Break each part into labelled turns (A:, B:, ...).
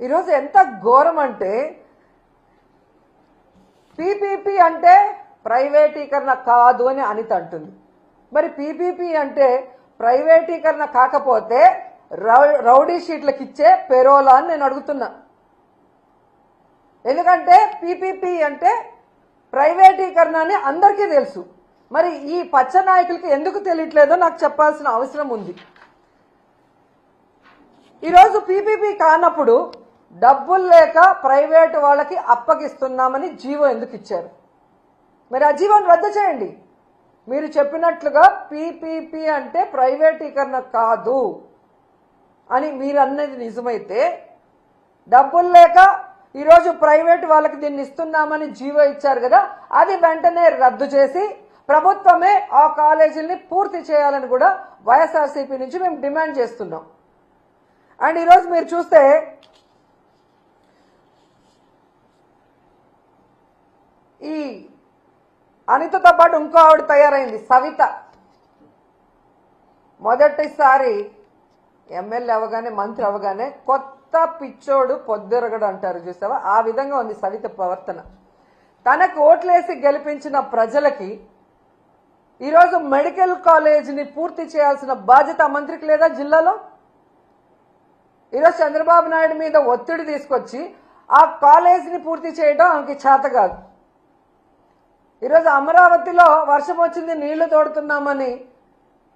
A: ఈరోజు ఎంత ఘోరం అంటే పీపీపీ అంటే ప్రైవేటీకరణ కాదు అని అనిత అంటుంది. మరి పీపీపీ అంటే ప్రైవేటీకరణ కాకపోతే రౌడీ షీట్లకు ఇచ్చే పెరోలా అని నేను అడుగుతున్నా. ఎందుకంటే పీపీపీ అంటే ప్రైవేటీకరణ అని అందరికీ తెలుసు. మరి ఈ పచ్చ నాయకులకి ఎందుకు తెలియట్లేదో నాకు చెప్పాల్సిన అవసరం ఉంది. ఈరోజు పీపీపీ కానప్పుడు డబ్బులు లేక ప్రైవేటు వాళ్ళకి అప్పగిస్తున్నామని జీవో ఎందుకు ఇచ్చారు? మరి ఆ జీవోని రద్దు చేయండి. మీరు చెప్పినట్లుగా పీపీపీ అంటే ప్రైవేటీకరణ కాదు అని మీరు అన్నది నిజమైతే, డబ్బులు లేక ఈరోజు ప్రైవేట్ వాళ్ళకి దీన్ని ఇస్తున్నామని జీవో ఇచ్చారు కదా, అది వెంటనే రద్దు చేసి ప్రభుత్వమే ఆ కాలేజీల్ని పూర్తి చేయాలని కూడా వైఎస్ఆర్సీపీ నుంచి మేము డిమాండ్ చేస్తున్నాం. అండ్ ఈరోజు మీరు చూస్తే ఈ అనితతో పాటు ఇంకో ఆవిడ తయారైంది, సవిత. మొదటిసారి ఎమ్మెల్యే అవగానే మంత్రి అవగానే కొత్త పిచ్చోడు పొద్దురగడు అంటారు చూసావా, ఆ విధంగా ఉంది సవిత ప్రవర్తన. తనకు ఓట్లేసి గెలిపించిన ప్రజలకి ఈరోజు మెడికల్ కాలేజీని పూర్తి చేయాల్సిన బాధ్యత మంత్రికి లేదా జిల్లాలో? ఈరోజు చంద్రబాబు నాయుడు మీద ఒత్తిడి తీసుకొచ్చి ఆ కాలేజీని పూర్తి చేయడం ఆమెకి చేత కాదు. ఈరోజు అమరావతిలో వర్షం వచ్చింది, నీళ్లు తోడుతున్నామని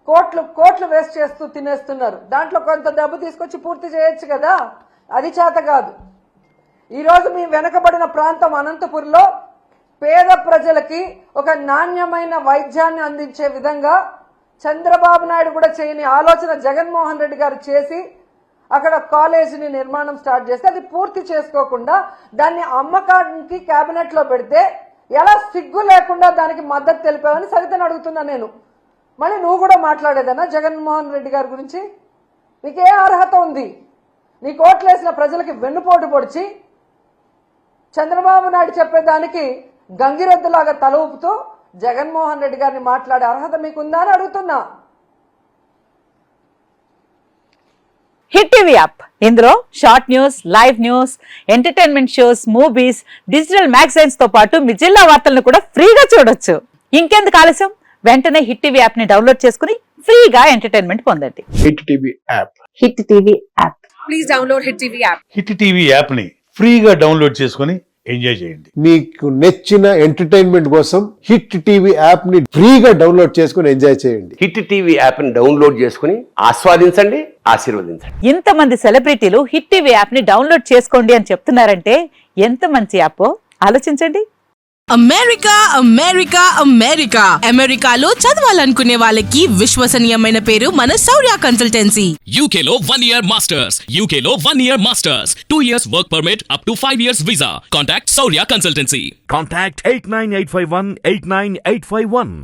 A: కోట్లు వేస్ట్ చేస్తూ తినేస్తున్నారు. దాంట్లో కొంత డబ్బు తీసుకొచ్చి పూర్తి చేయొచ్చు కదా, అది చేత కాదు. ఈరోజు మీ వెనకబడిన ప్రాంతం అనంతపురంలో పేద ప్రజలకి ఒక నాణ్యమైన వైద్యాన్ని అందించే విధంగా చంద్రబాబు నాయుడు కూడా చేయని ఆలోచన జగన్మోహన్ రెడ్డి గారు చేసి అక్కడ కాలేజీని నిర్మాణం స్టార్ట్ చేస్తే అది పూర్తి చేసుకోకుండా దాన్ని అమ్మకానికి కేబినెట్ లో పెడితే ఎలా సిగ్గు లేకుండా దానికి మద్దతు తెలిపావని సవితను అడుగుతున్నా నేను. మళ్ళీ నువ్వు కూడా మాట్లాడేదన్నా జగన్మోహన్ రెడ్డి గారి గురించి? నీకే అర్హత ఉంది? నీ కోట్లేసిన ప్రజలకి వెన్నుపోటు పొడిచి చంద్రబాబు నాయుడు చెప్పేదానికి గంగిరెద్దులాగా తల ఊపుతూ జగన్మోహన్ రెడ్డి గారిని మాట్లాడే అర్హత మీకుందా అని అడుగుతున్నా.
B: హిట్ టీవీ యాప్, ఇందులో short news, live news, entertainment shows, movies, digital magazines తో పాటు మీ జిల్లా వార్తలను కూడా ఫ్రీగా చూడొచ్చు. ఇంకెందుకు ఆలస్యం, వెంటనే హిట్ టీవీ యాప్ ని డౌన్లోడ్ చేసుకుని ఫ్రీగా ఎంటర్టైన్మెంట్ పొందండి.
C: Hit TV app,
B: hit TV app,
D: please download hit TV app.
E: Hit TV app ని ఫ్రీగా డౌన్లోడ్ చేసుకుని ఎంజాయ్ చేయండి.
C: మీకు నచ్చిన ఎంటర్టైన్మెంట్ కోసం హిట్ టీవీ యాప్ ని ఫ్రీగా డౌన్లోడ్ చేసుకుని ఎంజాయ్ చేయండి.
F: హిట్ టీవీ యాప్ ని డౌన్లోడ్ చేసుకుని ఆస్వాదించండి, ఆశీర్వదించండి.
B: ఇంతమంది సెలబ్రిటీలు హిట్ టీవీ యాప్ ని డౌన్లోడ్ చేసుకోండి అని చెప్తున్నారంటే ఎంత మంచి యాప్ ఆలోచించండి.
G: అమెరికా అమెరికా అమెరికా అమెరికాలో చదవాలనుకునే వాళ్ళకి విశ్వసనీయమైన పేరు మన శౌర్య కన్సల్టెన్సీ.
H: UK లో 1 year masters, UK లో 1 year masters, 2 years work permit up to 5 years visa. Contact Saurya Consultancy.
I: Contact 89851 89851.